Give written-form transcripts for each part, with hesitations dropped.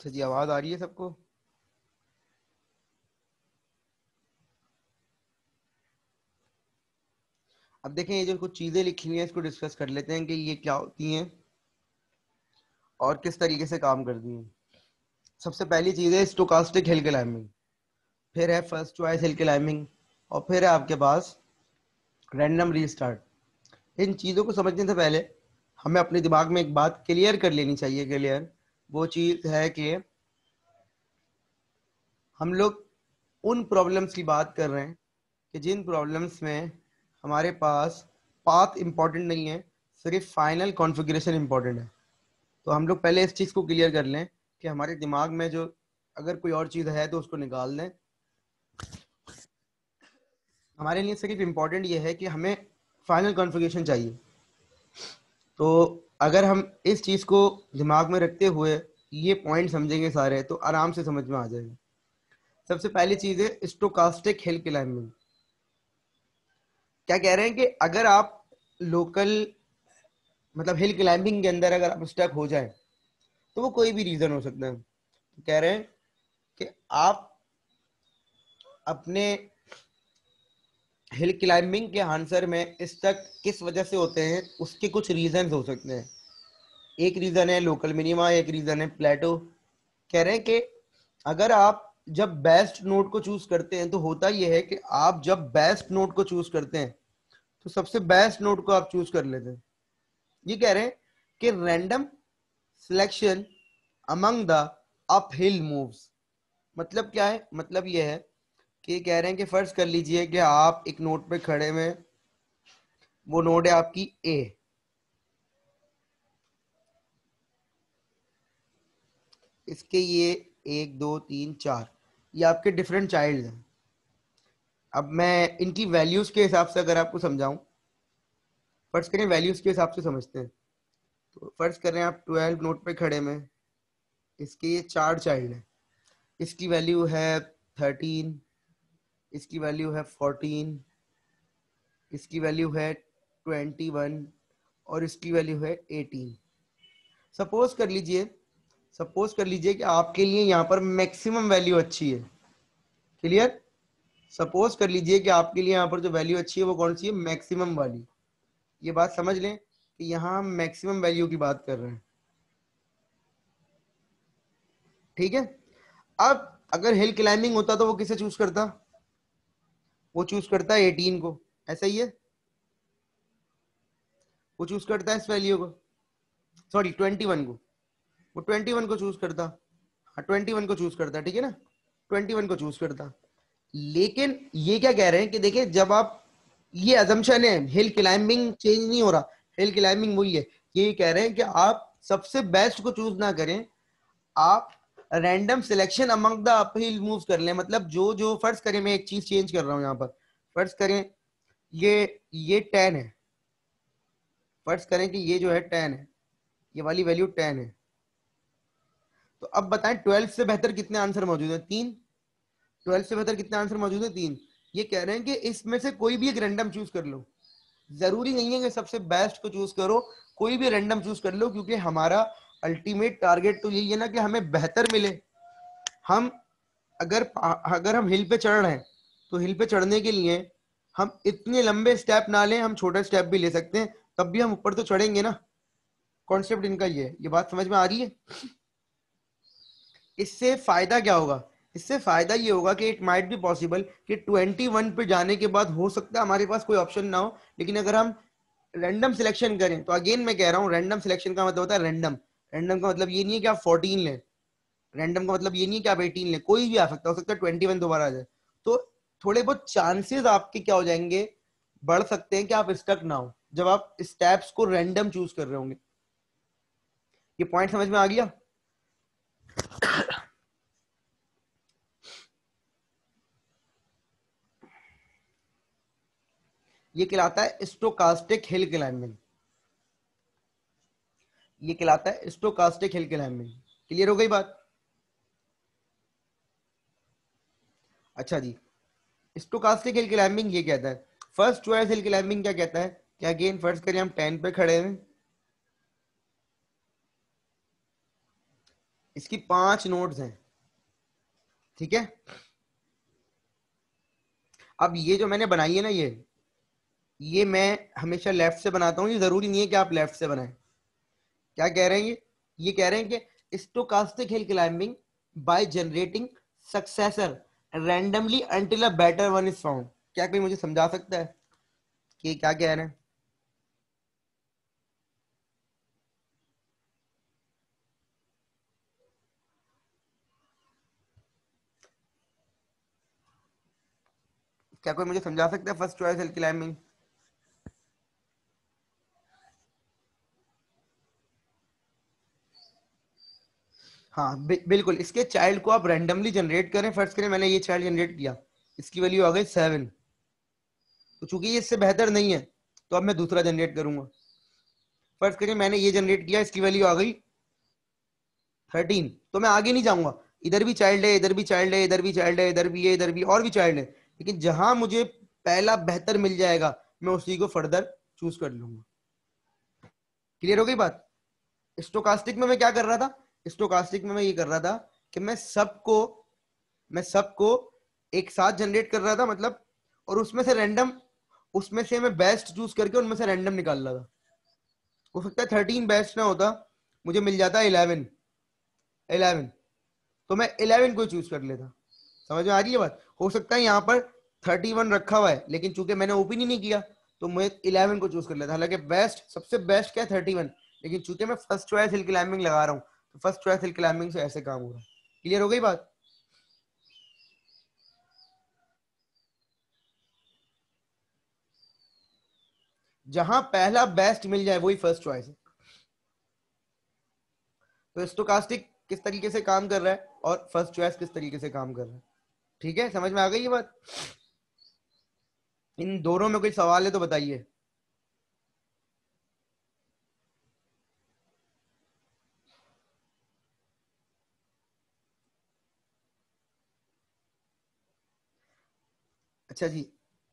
अच्छा जी, आवाज आ रही है सबको? अब देखें, ये जो कुछ चीजें लिखी हुई हैं इसको डिस्कस कर लेते हैं कि ये क्या होती हैं और किस तरीके से काम करती हैं। सबसे पहली चीज है स्टोकास्टिक हिल क्लाइंबिंग, फिर है फर्स्ट चॉइस हिल क्लाइंबिंग, और फिर है आपके पास रैंडम रीस्टार्ट। इन चीजों को समझने से पहले हमें अपने दिमाग में एक बात क्लियर कर लेनी चाहिए। क्लियर वो चीज है कि हम लोग उन प्रॉब्लम्स की बात कर रहे हैं कि जिन प्रॉब्लम्स में हमारे पास पाथ इंपॉर्टेंट नहीं है, सिर्फ फाइनल कॉन्फ़िगरेशन इंपॉर्टेंट है। तो हम लोग पहले इस चीज़ को क्लियर कर लें कि हमारे दिमाग में जो अगर कोई और चीज़ है तो उसको निकाल दें। हमारे लिए सिर्फ इम्पोर्टेंट ये है कि हमें फाइनल कॉन्फ़िगरेशन चाहिए। तो अगर हम इस चीज़ को दिमाग में रखते हुए ये पॉइंट समझेंगे सारे, तो आराम से समझ में आ जाएगा। सबसे पहली चीज़ है स्टोकास्टिक हिल क्लाइंबिंग। क्या कह रहे हैं कि अगर आप लोकल मतलब हिल क्लाइंबिंग के अंदर अगर आप स्टक हो जाए तो वो कोई भी रीजन हो सकता है। तो कह रहे हैं कि आप अपने हिल क्लाइंबिंग के आंसर में स्टक किस वजह से होते हैं उसके कुछ रीजन हो सकते हैं। एक रीजन है लोकल मिनिमा, एक रीजन है प्लेटो। कह रहे हैं कि अगर आप जब बेस्ट नोड को चूज करते हैं तो होता यह है कि आप जब बेस्ट नोड को चूज करते हैं तो सबसे बेस्ट नोड को आप चूज कर लेते हैं। ये कह रहे हैं कि random selection among the uphill moves. मतलब क्या है? मतलब ये है कि कह रहे हैं कि फर्ज कर लीजिए कि आप एक नोड पे खड़े में, वो नोड है आपकी ए। इसके ये 1 2 3 4 ये आपके डिफरेंट चाइल्ड हैं। अब मैं इनकी वैल्यूज के हिसाब से अगर आपको समझाऊं, फर्ज करें वैल्यूज के हिसाब से समझते हैं। तो फर्ज कर रहे हैं आप 12 नोड पे खड़े में, इसके ये 4 चाइल्ड हैं। इसकी वैल्यू है 13, इसकी वैल्यू है 14, इसकी वैल्यू है 21 और इसकी वैल्यू है 18। सपोज कर लीजिए सपोज कर लीजिए कि आपके लिए यहाँ पर मैक्सिमम वैल्यू अच्छी है। क्लियर? सपोज कर लीजिए कि आपके लिए यहाँ पर जो वैल्यू अच्छी है वो कौन सी है? मैक्सिमम वाली। ये बात समझ लें कि यहाँ हम मैक्सिमम वैल्यू की बात कर रहे हैं। ठीक है। अब अगर हिल क्लाइंबिंग होता तो वो किसे चूज करता? वो चूज करता है 18 को। ऐसा ही है, वो चूज करता है इस वैल्यू को, सॉरी 21 को। वो 21 को चूज करता। हाँ 21 को चूज करता, ठीक है ना, 21 को चूज करता। लेकिन ये क्या कह रहे हैं कि देखिए, जब आप, ये अजम्पशन है, हिल क्लाइंबिंग चेंज नहीं हो रहा, हिल क्लाइंबिंग वही है। ये कह रहे हैं कि आप सबसे बेस्ट को चूज ना करें, आप random selection among the uphill moves कर लें। मतलब जो जो फर्ज करें, मैं एक चीज चेंज कर रहा हूं यहाँ पर। फर्ज करें ये 10 है, फर्ज करें कि ये जो है 10 है, ये वाली वैल्यू 10 है। तो अब बताएं 12 से बेहतर कितने आंसर मौजूद है? 3। 12 से बेहतर कितने आंसर मौजूद है? 3। ये कह रहे हैं कि इसमें से कोई भी एक रैंडम चूज कर लो। जरूरी नहीं है कि सबसे बेस्ट को चूज करो, कोई भी रैंडम चूज कर लो, क्योंकि हमारा अल्टीमेट टारगेट तो यही है ना कि हमें बेहतर मिले। हम अगर अगर हम हिल पे चढ़ रहे हैं तो हिल पे चढ़ने के लिए हम इतने लंबे स्टेप ना लें, हम छोटे स्टेप भी ले सकते हैं, तब भी हम ऊपर तो चढ़ेंगे ना। कॉन्सेप्ट इनका ये बात समझ में आ रही है? इससे फायदा क्या होगा? इससे फायदा ये होगा कि इट माइट बी पॉसिबल कि 21 पे जाने के बाद हो सकता है हमारे पास कोई ऑप्शन ना हो, लेकिन अगर हम रैंडम सिलेक्शन करें तो, अगेन मैं कह रहा हूं, रैंडम सिलेक्शन का मतलब होता है रैंडम। रैंडम का मतलब ये नहीं है कि आप 14 लें, रैंडम का मतलब ये नहीं है कि आप 18 लें, कोई भी आ सकता, हो सकता है 21 दोबारा आ जाए। तो थोड़े बहुत चांसेस आपके क्या हो जाएंगे, बढ़ सकते हैं कि आप स्टक ना हो जब आप स्टेप्स को रैंडम चूज कर रहे होंगे। ये पॉइंट समझ में आ गया? ये कहलाता है स्टोकास्टिक हिल क्लाइंबिंग। ये कहलाता है स्टोकास्टिक हिल क्लाइंबिंग। क्लियर हो गई बात? अच्छा जी, स्टोकास्टिक हिल क्लाइंबिंग ये कहता है। फर्स्ट चॉइस हिल क्लाइंबिंग क्या कहता है कि अगेन फर्स्ट करिए, हम 10 पे खड़े हैं, इसकी 5 नोड्स हैं, ठीक है। अब ये जो मैंने बनाई है ना, ये मैं हमेशा लेफ्ट से बनाता हूँ, ये जरूरी नहीं है कि आप लेफ्ट से बनाएं। क्या कह रहे हैं ये कह रहे हैं कि stochastic hill climbing by generating successor randomly until a better one is found. क्या कोई मुझे समझा सकता है कि क्या कह रहे हैं? क्या कोई मुझे समझा सकता है फर्स्ट चॉइस हिल क्लाइंबिंग? हाँ बिल्कुल, इसके चाइल्ड को आप रैंडमली जनरेट करें। फर्स्ट करें मैंने ये चाइल्ड जनरेट किया, इसकी वैल्यू आ गई 7। तो चूंकि ये इससे बेहतर नहीं है तो अब मैं दूसरा जनरेट करूंगा। फर्स्ट करें मैंने ये जनरेट किया, इसकी वैल्यू आ गई 13। तो मैं आगे नहीं जाऊंगा, इधर भी चाइल्ड है, इधर भी चाइल्ड है, इधर भी चाइल्ड है, इधर भी है, इधर भी और भी चाइल्ड है, लेकिन जहां मुझे पहला बेहतर मिल जाएगा मैं उसी को फर्दर चूज कर लूंगा। क्लियर हो गई बात? स्टोकास्टिक में मैं क्या कर रहा था? स्टोकास्टिक में मैं ये कर रहा था कि मैं सबको एक साथ जनरेट कर रहा था, मतलब, और उसमें से रैंडम, उसमें से मैं बेस्ट चूज करके उनमें से रैंडम निकाल रहा था। हो सकता है 13 बेस्ट ना होता, मुझे मिल जाता 11। तो मैं 11 को चूज कर लेता। समझ में आ रही है बात? हो सकता है यहाँ पर 31 रखा हुआ है, लेकिन चूंकि मैंने ओपन ही नहीं किया तो मैं 11 को चूज कर लेता। हालांकि बेस्ट, सबसे बेस्ट क्या है 31, लेकिन चूंकि मैं फर्स्ट चॉइस हिल क्लाइंबिंग लगा रहा हूँ तो फर्स्ट चॉइस हिल क्लाइंबिंग से ऐसे काम हो रहा है। क्लियर हो गई बात? जहां पहला बेस्ट मिल जाए वही फर्स्ट चॉइस है। तो स्टोकास्टिक किस तरीके से काम कर रहा है और फर्स्ट चॉइस किस तरीके से काम कर रहा है, ठीक है? समझ में आ गई ये बात? इन दोनों में कोई सवाल है तो बताइए। अच्छा जी,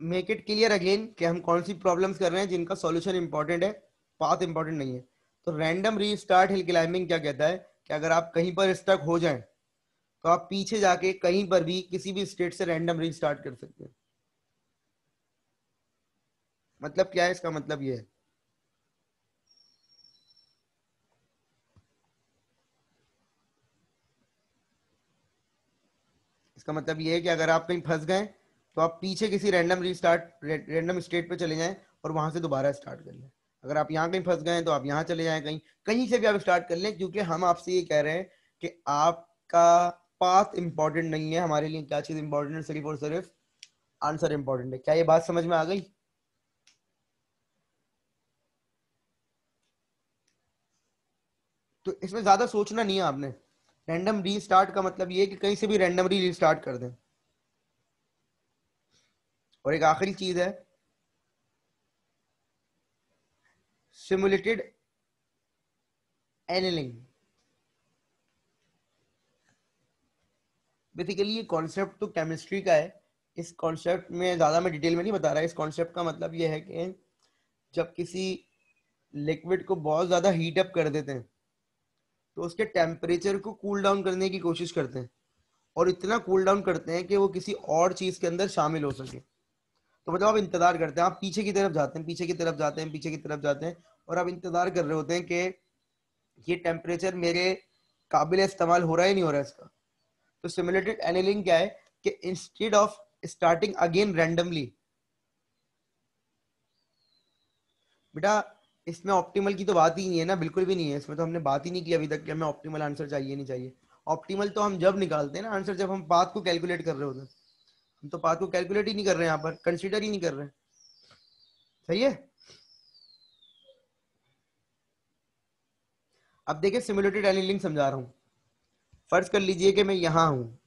मेक इट क्लियर अगेन कि हम कौन सी प्रॉब्लम्स कर रहे हैं जिनका सॉल्यूशन इंपॉर्टेंट है, पाथ इंपॉर्टेंट नहीं है। तो रैंडम रीस्टार्ट हिल क्लाइंबिंग क्या कहता है कि अगर आप कहीं पर स्टक हो जाएं तो आप पीछे जाके कहीं पर भी किसी भी स्टेट से रैंडम रीस्टार्ट कर सकते हैं। मतलब क्या है इसका? मतलब ये है, इसका मतलब ये है कि अगर आप कहीं फंस गए तो आप पीछे किसी रैंडम स्टेट पे चले जाएं और वहां से दोबारा स्टार्ट कर लें। अगर आप यहाँ कहीं फंस गए तो आप यहाँ चले जाएं, कहीं कहीं से भी आप स्टार्ट कर लें, क्योंकि हम आपसे ये कह रहे हैं कि आपका पाथ इंपॉर्टेंट नहीं है, हमारे लिए क्या चीज इंपॉर्टेंट है? सिर्फ और सिर्फ आंसर इंपॉर्टेंट है। क्या ये बात समझ में आ गई? तो इसमें ज्यादा सोचना नहीं है आपने। रैंडम रीस्टार्ट का मतलब ये है कि कहीं से भी रैंडमली रीस्टार्ट कर दें। और एक आखिरी चीज है, सिमुलेटेड एनिलिंग। बेसिकली ये कॉन्सेप्ट तो केमिस्ट्री का है। इस कॉन्सेप्ट में ज्यादा मैं डिटेल में नहीं बता रहा। इस कॉन्सेप्ट का मतलब ये है कि जब किसी लिक्विड को बहुत ज्यादा हीट अप कर देते हैं तो उसके टेम्परेचर को कूल डाउन करने की कोशिश करते हैं, और इतना कूल डाउन करते हैं कि वो किसी और चीज के अंदर शामिल हो सके। तो मतलब आप इंतजार करते हैं, आप पीछे की तरफ जाते हैं, पीछे की तरफ जाते हैं, पीछे की तरफ जाते हैं, और आप इंतजार कर रहे होते हैं कि ये टेम्परेचर मेरे काबिल इस्तेमाल हो रहा है नहीं हो रहा है इसका। तो सिमुलेटेड एनीलिंग क्या है कि instead of starting again randomly, बेटा इसमें ऑप्टिमल की तो बात ही नहीं है ना, बिल्कुल भी नहीं है। इसमें तो हमने बात ही नहीं की अभी तक कि हमें ऑप्टिमल आंसर चाहिए नहीं चाहिए। ऑप्टिमल तो हम जब निकालते हैं ना आंसर, जब हम पाथ को कैलकुलेट कर रहे होते हैं। हम तो पाथ को कैलकुलेट ही नहीं कर रहे हैं, यहाँ पर कंसीडर ही नहीं कर रहे हैं। सही है। अब देखिए सिमुलेटेड एनीलिंग समझा रहा हूँ। फर्ज कर लीजिए कि मैं यहाँ हूँ,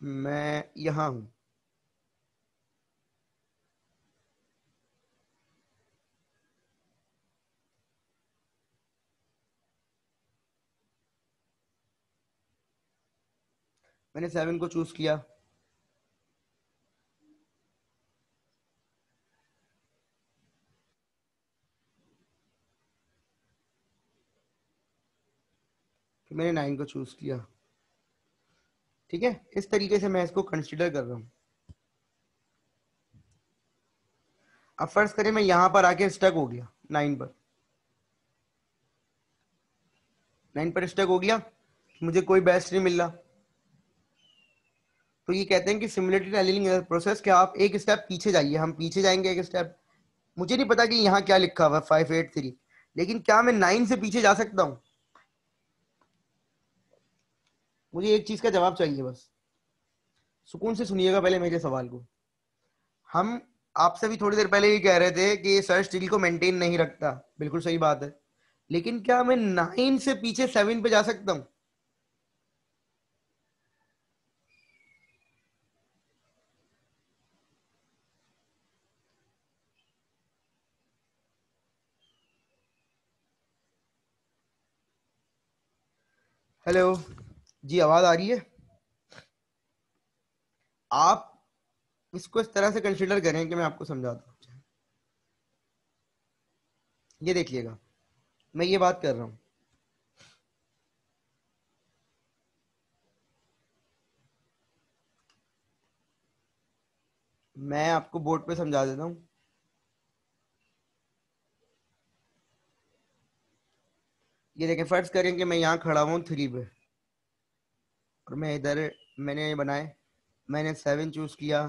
मैं यहाँ हूँ, मैंने 7 को चूज किया। मैंने 9 को चूज किया, ठीक है। इस तरीके से मैं इसको कंसिडर कर रहा हूं। अब फर्ज करें मैं यहां पर आके स्टक हो गया 9 पर स्टक हो गया, मुझे कोई बेस्ट नहीं मिल रहा। तो ये कहते हैं कि सिमुलेटेड एनीलिंग प्रोसेस, क्या आप एक स्टेप पीछे जाइए, हम पीछे जाएंगे एक स्टेप। मुझे नहीं पता कि यहाँ क्या लिखा हुआ 583, लेकिन क्या मैं 9 से पीछे जा सकता हूँ? मुझे एक चीज का जवाब चाहिए बस, सुकून से सुनिएगा पहले मेरे सवाल को। हम आपसे भी थोड़ी देर पहले ये कह रहे थे कि सर्च ट्री को मेंटेन नहीं रखता, बिल्कुल सही बात है, लेकिन क्या मैं 9 से पीछे 7 पे जा सकता हूँ? हेलो जी, आवाज आ रही है? आप इसको इस तरह से कंसिडर करें कि मैं आपको समझाता हूँ। ये देखिएगा, मैं ये बात कर रहा हूँ, मैं आपको बोर्ड पे समझा देता हूँ। ये देखें, फर्ज करें कि मैं यहाँ खड़ा हूँ 3 पे, और मैं इधर, मैंने ये बनाए, मैंने 7 चूज किया,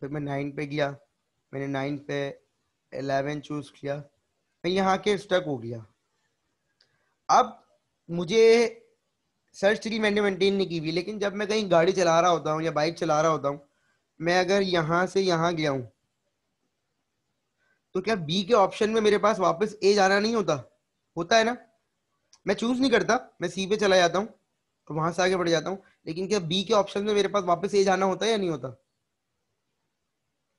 फिर मैं 9 पे गया, मैंने 9 पे 11 चूज किया, मैं यहाँ के स्टक हो गया। अब मुझे सर्च ट्री मैंने मेंटेन नहीं की हुई, लेकिन जब मैं कहीं गाड़ी चला रहा होता हूँ या बाइक चला रहा होता हूँ, मैं अगर यहाँ से यहाँ गया हूँ, तो क्या बी के ऑप्शन में मेरे पास वापस ए जाना नहीं होता? होता है ना? मैं चूज नहीं करता, मैं सी पे चला जाता हूँ और वहां से आगे बढ़ जाता हूँ, लेकिन क्या बी के ऑप्शन में मेरे पास वापस ए जाना होता है या नहीं होता?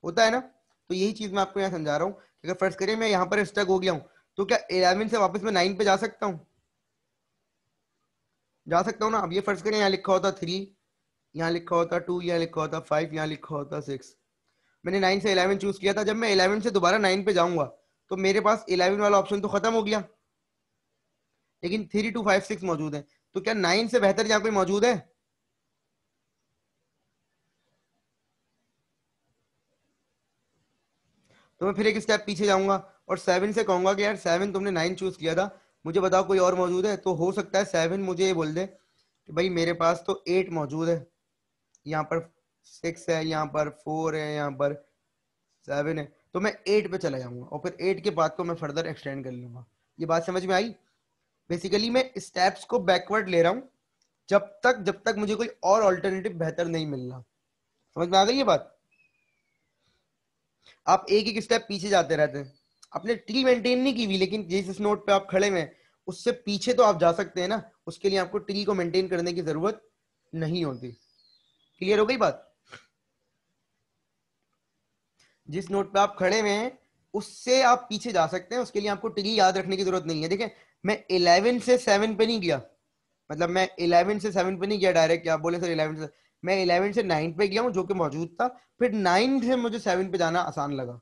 होता है ना? तो यही चीज मैं आपको यहाँ समझा रहा हूँ कि अगर फर्ज करें मैं यहाँ पर स्टक हो गया हूँ, तो क्या 11 से वापस मैं 9 पे जा सकता हूँ? जा सकता हूँ ना? अब ये फर्ज करें यहाँ लिखा होता 3, यहाँ लिखा होता 2, यहाँ लिखा होता 5, यहाँ लिखा होता 6, मैंने 9 से 11 चूज किया था, जब मैं 11 से दोबारा 9 पे जाऊंगा तो मेरे पास 11 वाला ऑप्शन तो खत्म हो गया, लेकिन 3, 2, 5, 6 मौजूद है। तो क्या 9 से बेहतर यहाँ कोई मौजूद है? तो मैं फिर एक स्टेप पीछे जाऊंगा और 7 से कहूंगा कि यार 7, तुमने 9 चूज किया था, मुझे बताओ कोई और मौजूद है? तो हो सकता है 7 मुझे ये बोल दे कि भाई मेरे पास तो 8 मौजूद है, यहाँ पर 6 है, यहाँ पर 4 है, यहाँ पर 7 है, तो मैं 8 पे चला जाऊंगा और फिर 8 के बाद को मैं फर्दर एक्सटेंड कर लूंगा। ये बात समझ में आई? बेसिकली मैं स्टेप्स को बैकवर्ड ले रहा हूँ, जब तक मुझे कोई और ऑल्टरनेटिव बेहतर नहीं मिल रहा। समझ में आ गई ये बात? आप एक एक स्टेप पीछे जाते रहते हैं, आपने ट्री मेंटेन नहीं की हुई, लेकिन जिस नोट पे आप खड़े हुए हैं उससे पीछे तो आप जा सकते हैं ना, उसके लिए आपको ट्री को मेंटेन करने की जरूरत नहीं होती। क्लियर हो गई बात? जिस नोट पे आप खड़े हुए हैं उससे आप पीछे जा सकते हैं, उसके लिए आपको ट्री याद रखने की जरूरत नहीं है। देखें, मैं 11 से 7 पे नहीं गया, मतलब मैं 11 से 7 पे नहीं गया डायरेक्ट, आप बोले सर 11 से, मैं 11 से 9 पे गया हूँ जो कि मौजूद था, फिर 9 से मुझे 7 पे जाना आसान लगा।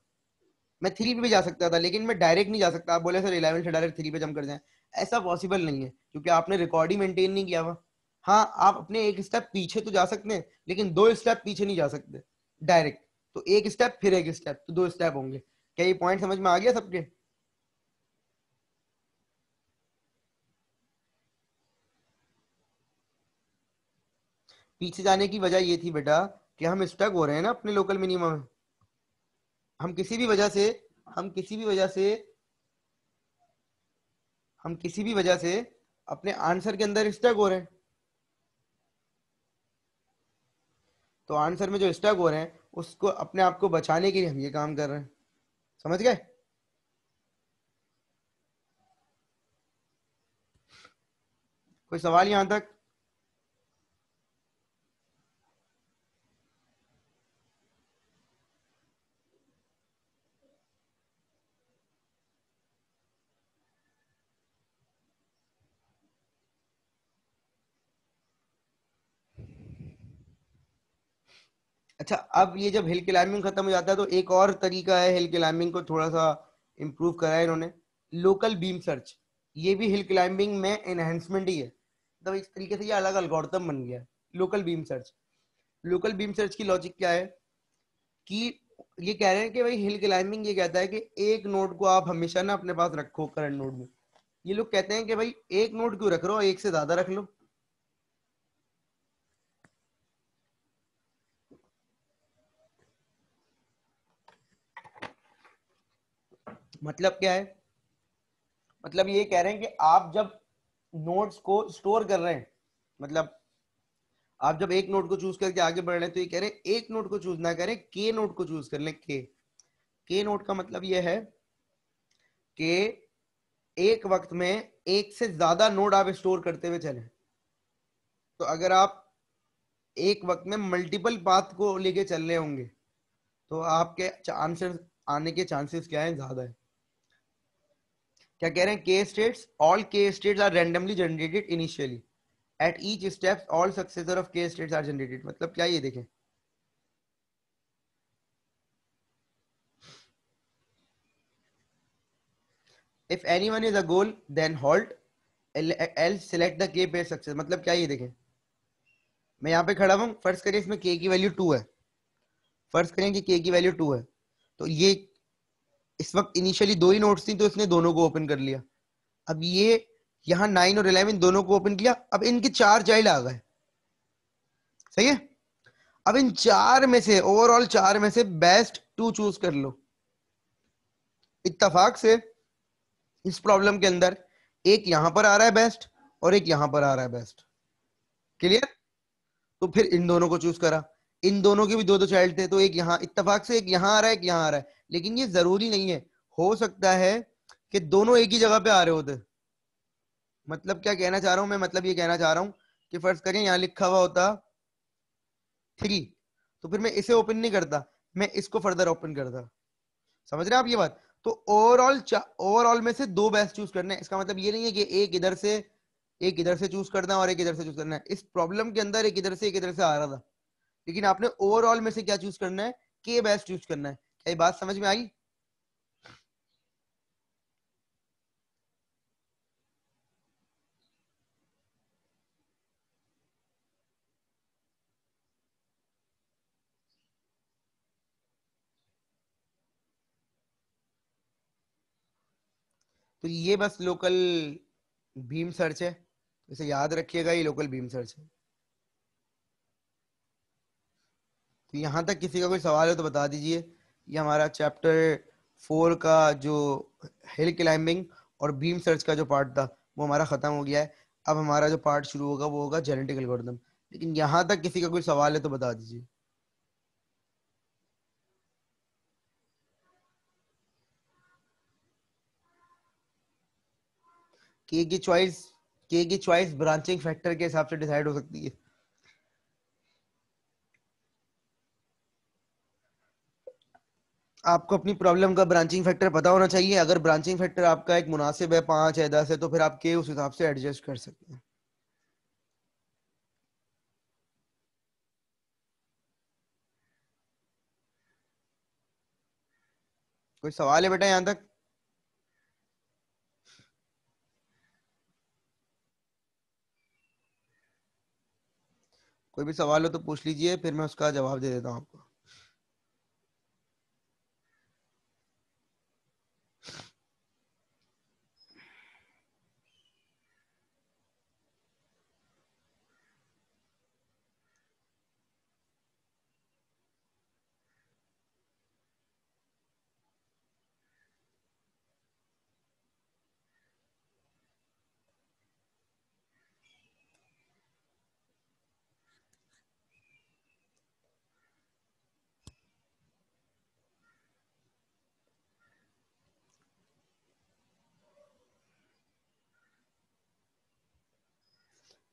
मैं 3 पे भी जा सकता था, लेकिन मैं डायरेक्ट नहीं जा सकता। आप बोले सर 11 से डायरेक्ट 3 पे जंप कर जाए, ऐसा पॉसिबल नहीं है, क्योंकि आपने रिकॉर्ड ही मेंटेन नहीं किया हुआ। हाँ, आप अपने एक स्टेप पीछे तो जा सकते हैं, लेकिन 2 स्टेप पीछे नहीं जा सकते डायरेक्ट। तो एक स्टेप फिर एक स्टेप, तो 2 स्टेप होंगे। क्या ये पॉइंट समझ में आ गया सबके? पीछे जाने की वजह ये थी बेटा कि हम स्टक हो रहे हैं ना अपने लोकल मिनिमम में। हम किसी भी वजह से हम किसी भी वजह से हम किसी भी वजह से अपने आंसर के अंदर स्टक हो रहे हैं। तो आंसर में जो स्टक हो रहे हैं उसको अपने आप को बचाने के लिए हम ये काम कर रहे हैं। समझ गए? कोई सवाल यहां तक? अच्छा, अब ये जब हिल क्लाइंबिंग खत्म हो जाता है तो एक और तरीका है हिल क्लाइंबिंग को थोड़ा सा इंप्रूव करा है इन्होंने, लोकल बीम सर्च। ये भी हिल क्लाइंबिंग में एनहेंसमेंट ही है। तो इस तरीके से ये अलग एल्गोरिथम बन गया है local beam search. Local beam search की लॉजिक क्या है कि ये कह रहे हैं कि भाई हिल क्लाइंबिंग ये कहता है कि एक नोड को आप हमेशा ना अपने पास रखो करंट नोड में। ये लोग कहते हैं कि भाई एक नोड क्यों रख रहे हो, एक से ज्यादा रख लो। मतलब क्या है, मतलब ये कह रहे हैं कि आप जब नोड्स को स्टोर कर रहे हैं, मतलब आप जब एक नोड को चूज करके आगे बढ़ रहे हैं, तो ये कह रहे हैं एक नोड को चूज ना करें, के नोड को चूज कर लें। के नोड का मतलब ये है कि एक वक्त में एक से ज्यादा नोड आप स्टोर करते हुए चलें। तो अगर आप एक वक्त में मल्टीपल पाथ को लेके चल रहे होंगे तो आपके आंसर आने के चांसेस क्या है, ज्यादा है। क्या कह रहे हैं, K states, all K states are randomly generated initially, at each step all successor of K states are generated. मतलब क्या, ये देखें, if anyone is a goal then halt, else select the K pair success. मतलब क्या, ये देखें, मैं यहाँ पे खड़ा हूँ, फर्ज करें इसमें के की वैल्यू 2 है, फर्ज करें कि के की वैल्यू 2 है, तो ये इस वक्त इनिशियली दो ही नोट्स थी तो इसने दोनों को ओपन कर लिया। अब ये यहाँ 9 और 11 दोनों को ओपन किया, अब इनके 4 चाइल्ड आ गए, सही है। अब इन 4 में से, ओवरऑल 4 में से बेस्ट 2 चूज कर लो। इत्तेफाक से इस प्रॉब्लम के अंदर एक यहां पर आ रहा है बेस्ट और एक यहां पर आ रहा है बेस्ट, क्लियर। तो फिर इन दोनों को चूज करा, इन दोनों के भी दो दो चाइल्ड थे, तो एक यहाँ इत्तेफाक से एक यहाँ आ रहा है, एक यहाँ आ रहा है, लेकिन ये जरूरी नहीं है, हो सकता है कि दोनों एक ही जगह पे आ रहे होते। मतलब क्या कहना चाह रहा हूं मैं, मतलब ये कहना चाह रहा हूं कि फर्ज करें यहाँ लिखा हुआ होता 3, तो फिर मैं इसे ओपन नहीं करता, मैं इसको फर्दर ओपन करता। समझ रहे हैं आप ये बात। तो ओवरऑल में से दो बेस्ट चूज करने हैं, इसका मतलब ये नहीं है कि एक इधर से चूज करना और एक इधर से चूज करना है। इस प्रॉब्लम के अंदर एक इधर से एक इधर से आ रहा था, लेकिन आपने ओवरऑल में से क्या चूज करना है, के बेस्ट चूज करना है। क्या ये बात समझ में आई। तो ये बस लोकल बीम सर्च है, इसे याद रखिएगा, ये लोकल बीम सर्च है। तो यहां तक किसी का कोई सवाल है तो बता दीजिए। ये हमारा चैप्टर 4 का जो हिल क्लाइंबिंग और बीम सर्च का जो पार्ट था वो हमारा खत्म हो गया है। अब हमारा जो पार्ट शुरू होगा वो होगा जेनेटिक एल्गोरिथम। लेकिन यहां तक किसी का कोई सवाल है तो बता दीजिए। के की चॉइस के की चॉइस ब्रांचिंग फैक्टर के हिसाब से डिसाइड हो सकती है। आपको अपनी प्रॉब्लम का ब्रांचिंग फैक्टर पता होना चाहिए। अगर ब्रांचिंग फैक्टर आपका एक मुनासिब है, 5 है, 10 है, तो फिर आप के उस हिसाब से एडजस्ट कर सकते हैं। कोई सवाल है बेटा यहां तक। कोई भी सवाल हो तो पूछ लीजिए, फिर मैं उसका जवाब दे देता हूँ आपको।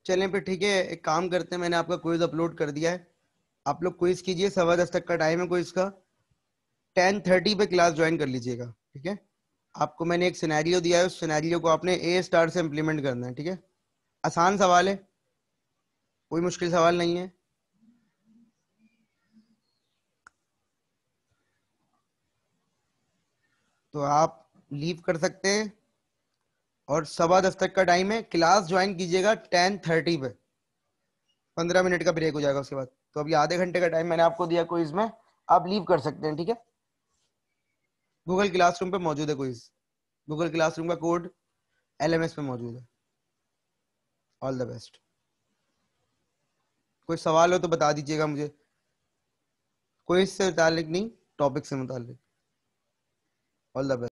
चलें फिर, ठीक है, एक काम करते हैं, मैंने आपका क्विज अपलोड कर दिया है, आप लोग क्विज कीजिए। 10:15 तक का टाइम है क्विज का। 10:30 पे क्लास ज्वाइन कर लीजिएगा, ठीक है। आपको मैंने एक सिनेरियो दिया है, उस सिनेरियो को आपने ए स्टार से इम्प्लीमेंट करना है, ठीक है। आसान सवाल है, कोई मुश्किल सवाल नहीं है। तो आप लीव कर सकते हैं और 10:15 तक का टाइम है। क्लास ज्वाइन कीजिएगा 10:30 पे, 15 मिनट का ब्रेक हो जाएगा उसके बाद। तो अभी आधे घंटे का टाइम मैंने आपको दिया क्विज में, आप लीव कर सकते हैं, ठीक है। गूगल क्लासरूम पे मौजूद है क्विज, गूगल क्लासरूम का कोड LMS पे मौजूद है। All the best. कोई सवाल हो तो बता दीजिएगा मुझे, क्विज से मुतालिक नहीं, टॉपिक से मुतालिक। All the best.